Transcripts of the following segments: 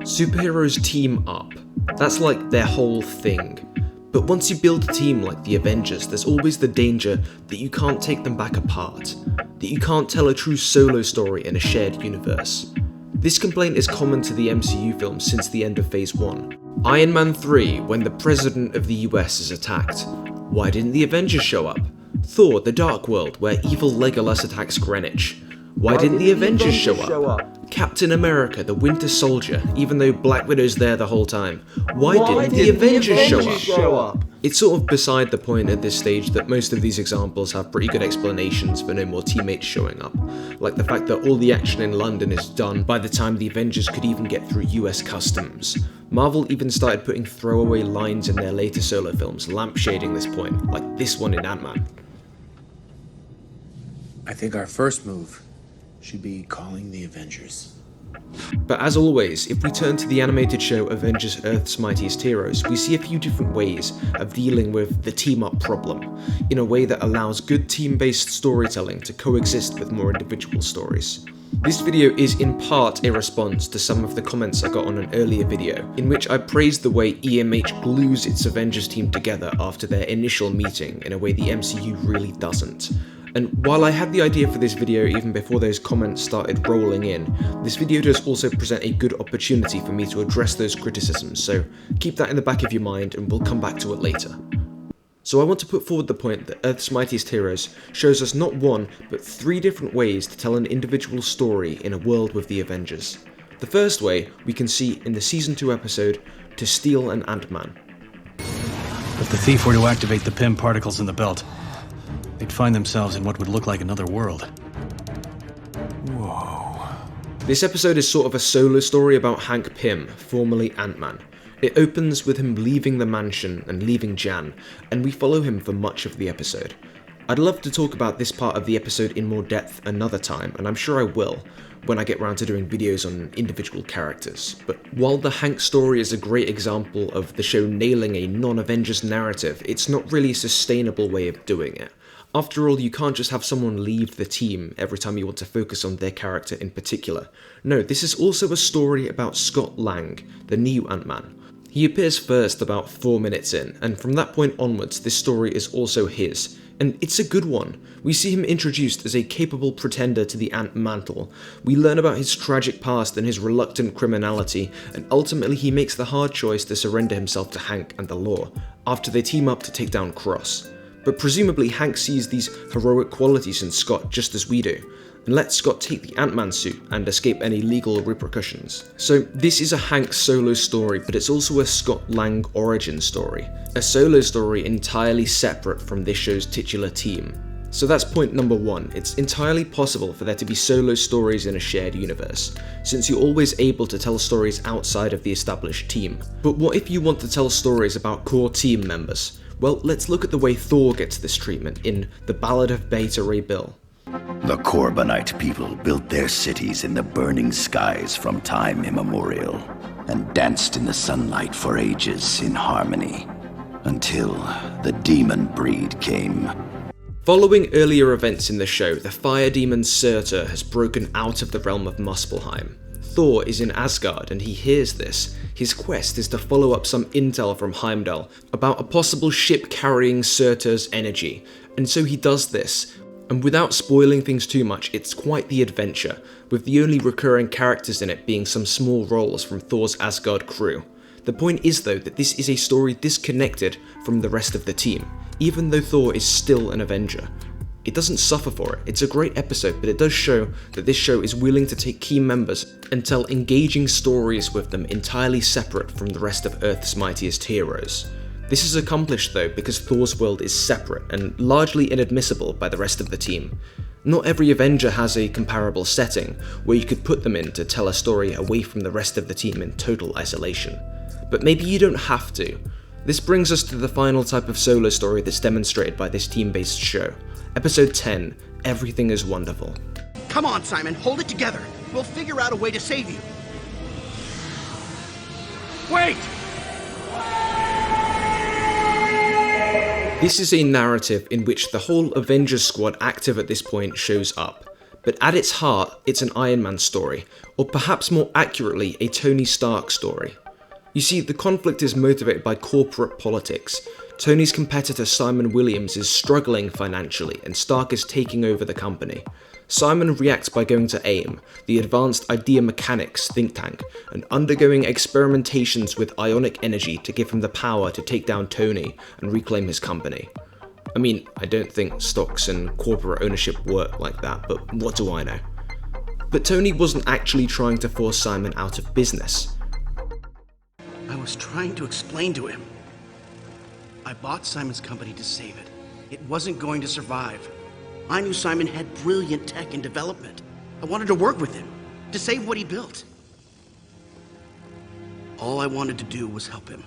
Superheroes team up. That's like their whole thing. But once you build a team like the Avengers, there's always the danger that you can't take them back apart, that you can't tell a true solo story in a shared universe. This complaint is common to the MCU films since the end of Phase 1. Iron Man 3, when the President of the US is attacked. Why didn't the Avengers show up? Thor, The Dark World, where evil Legolas attacks Greenwich. Why didn't the Avengers show up? Captain America, the Winter Soldier, even though Black Widow's there the whole time. Why didn't the Avengers show up? It's sort of beside the point at this stage that most of these examples have pretty good explanations for no more teammates showing up, like the fact that all the action in London is done by the time the Avengers could even get through US customs. Marvel even started putting throwaway lines in their later solo films, lampshading this point, like this one in Ant-Man. I think our first move should be calling the Avengers. But as always, if we turn to the animated show Avengers Earth's Mightiest Heroes, we see a few different ways of dealing with the team-up problem, in a way that allows good team-based storytelling to coexist with more individual stories. This video is in part a response to some of the comments I got on an earlier video, in which I praised the way EMH glues its Avengers team together after their initial meeting in a way the MCU really doesn't. And while I had the idea for this video even before those comments started rolling in, this video does also present a good opportunity for me to address those criticisms, so keep that in the back of your mind and we'll come back to it later. So I want to put forward the point that Earth's Mightiest Heroes shows us not one, but 3 different ways to tell an individual story in a world with the Avengers. The first way we can see in the Season 2 episode, To Steal an Ant-Man. If the thief were to activate the PIM particles in the belt, they'd find themselves in what would look like another world. Whoa. This episode is sort of a solo story about Hank Pym, formerly Ant-Man. It opens with him leaving the mansion and leaving Jan, and we follow him for much of the episode. I'd love to talk about this part of the episode in more depth another time, and I'm sure I will, when I get round to doing videos on individual characters. But while the Hank story is a great example of the show nailing a non-Avengers narrative, it's not really a sustainable way of doing it. After all, you can't just have someone leave the team every time you want to focus on their character in particular. No, this is also a story about Scott Lang, the new Ant-Man. He appears first about 4 minutes in, and from that point onwards, this story is also his. And it's a good one. We see him introduced as a capable pretender to the Ant mantle. We learn about his tragic past and his reluctant criminality, and ultimately he makes the hard choice to surrender himself to Hank and the law, after they team up to take down Cross. But presumably Hank sees these heroic qualities in Scott just as we do, and lets Scott take the Ant-Man suit and escape any legal repercussions. So this is a Hank solo story, but it's also a Scott Lang origin story. A solo story entirely separate from this show's titular team. So that's point number 1, it's entirely possible for there to be solo stories in a shared universe, since you're always able to tell stories outside of the established team. But what if you want to tell stories about core team members? Well, let's look at the way Thor gets this treatment in The Ballad of Beta Ray Bill. The Corbinite people built their cities in the burning skies from time immemorial, and danced in the sunlight for ages in harmony, until the demon breed came. Following earlier events in the show, the fire demon Surtur has broken out of the realm of Muspelheim. Thor is in Asgard and he hears this. His quest is to follow up some intel from Heimdall about a possible ship carrying Surtur's energy, and so he does this. And without spoiling things too much, it's quite the adventure, with the only recurring characters in it being some small roles from Thor's Asgard crew. The point is though that this is a story disconnected from the rest of the team, even though Thor is still an Avenger. It doesn't suffer for it, it's a great episode, but it does show that this show is willing to take key members and tell engaging stories with them entirely separate from the rest of Earth's Mightiest Heroes. This is accomplished though because Thor's world is separate and largely inadmissible by the rest of the team. Not every Avenger has a comparable setting where you could put them in to tell a story away from the rest of the team in total isolation. But maybe you don't have to. This brings us to the final type of solo story that's demonstrated by this team-based show. Episode 10, Everything is Wonderful. Come on, Simon, hold it together. We'll figure out a way to save you. Wait! This is a narrative in which the whole Avengers squad active at this point shows up. but at its heart, it's an Iron Man story, or perhaps more accurately, a Tony Stark story. You see, the conflict is motivated by corporate politics. Tony's competitor Simon Williams is struggling financially, and Stark is taking over the company. Simon reacts by going to AIM, the Advanced Idea Mechanics think tank, and undergoing experimentations with ionic energy to give him the power to take down Tony and reclaim his company. I mean, I don't think stocks and corporate ownership work like that, but what do I know? But Tony wasn't actually trying to force Simon out of business. I was trying to explain to him. I bought Simon's company to save it. It wasn't going to survive. I knew Simon had brilliant tech and development. I wanted to work with him, to save what he built. All I wanted to do was help him.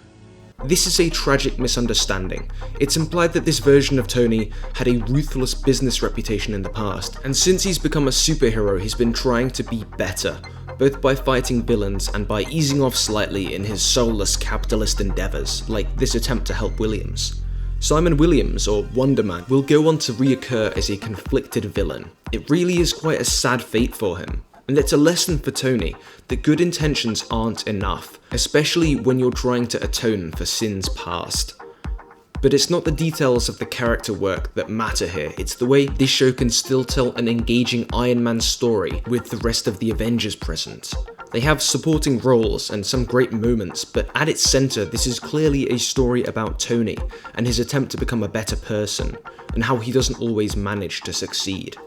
This is a tragic misunderstanding. It's implied that this version of Tony had a ruthless business reputation in the past, and since he's become a superhero, he's been trying to be better, both by fighting villains and by easing off slightly in his soulless capitalist endeavours, like this attempt to help Williams. Simon Williams, or Wonder Man, will go on to reoccur as a conflicted villain. It really is quite a sad fate for him. And it's a lesson for Tony that good intentions aren't enough, especially when you're trying to atone for sins past. But it's not the details of the character work that matter here, it's the way this show can still tell an engaging Iron Man story with the rest of the Avengers present. They have supporting roles and some great moments, but at its centre this is clearly a story about Tony and his attempt to become a better person, and how he doesn't always manage to succeed.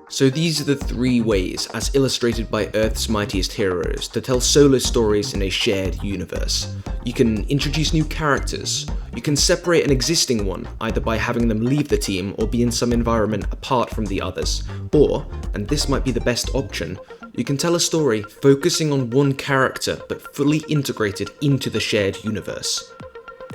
So these are the 3 ways, as illustrated by Earth's Mightiest Heroes, to tell solo stories in a shared universe. You can introduce new characters, you can separate an existing one, either by having them leave the team or be in some environment apart from the others, or, and this might be the best option, you can tell a story focusing on one character but fully integrated into the shared universe.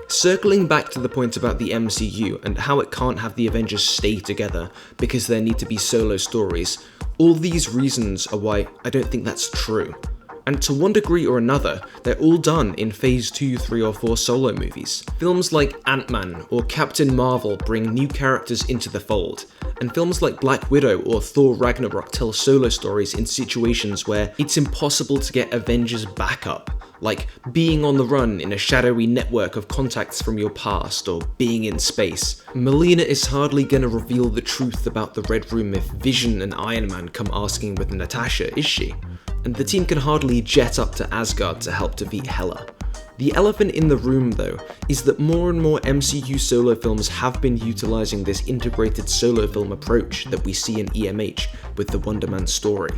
Circling back to the point about the MCU and how it can't have the Avengers stay together because there need to be solo stories, all these reasons are why I don't think that's true. And to one degree or another, they're all done in phase 2, 3 or 4 solo movies. Films like Ant-Man or Captain Marvel bring new characters into the fold, and films like Black Widow or Thor Ragnarok tell solo stories in situations where it's impossible to get Avengers backup, like being on the run in a shadowy network of contacts from your past or being in space. Melina is hardly gonna reveal the truth about the Red Room if Vision and Iron Man come asking with Natasha, is she? And the team can hardly jet up to Asgard to help defeat Hela. The elephant in the room, though, is that more and more MCU solo films have been utilising this integrated solo film approach that we see in EMH with the Wonder Man story.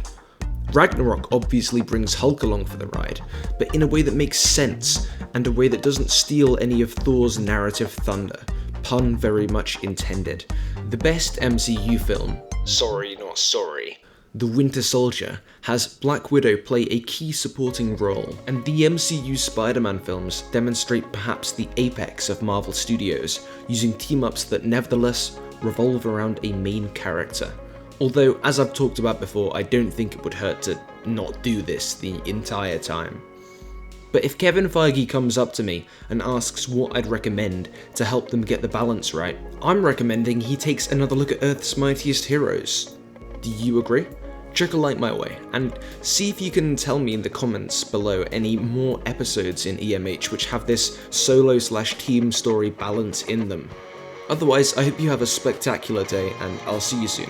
Ragnarok obviously brings Hulk along for the ride, but in a way that makes sense, and a way that doesn't steal any of Thor's narrative thunder. Pun very much intended. The best MCU film, sorry not sorry, The Winter Soldier, has Black Widow play a key supporting role, and the MCU Spider-Man films demonstrate perhaps the apex of Marvel Studios, using team-ups that nevertheless revolve around a main character. Although, as I've talked about before, I don't think it would hurt to not do this the entire time. But if Kevin Feige comes up to me and asks what I'd recommend to help them get the balance right, I'm recommending he takes another look at Earth's Mightiest Heroes. Do you agree? Chuck a like my way, and see if you can tell me in the comments below any more episodes in EMH which have this solo/team story balance in them. Otherwise, I hope you have a spectacular day, and I'll see you soon.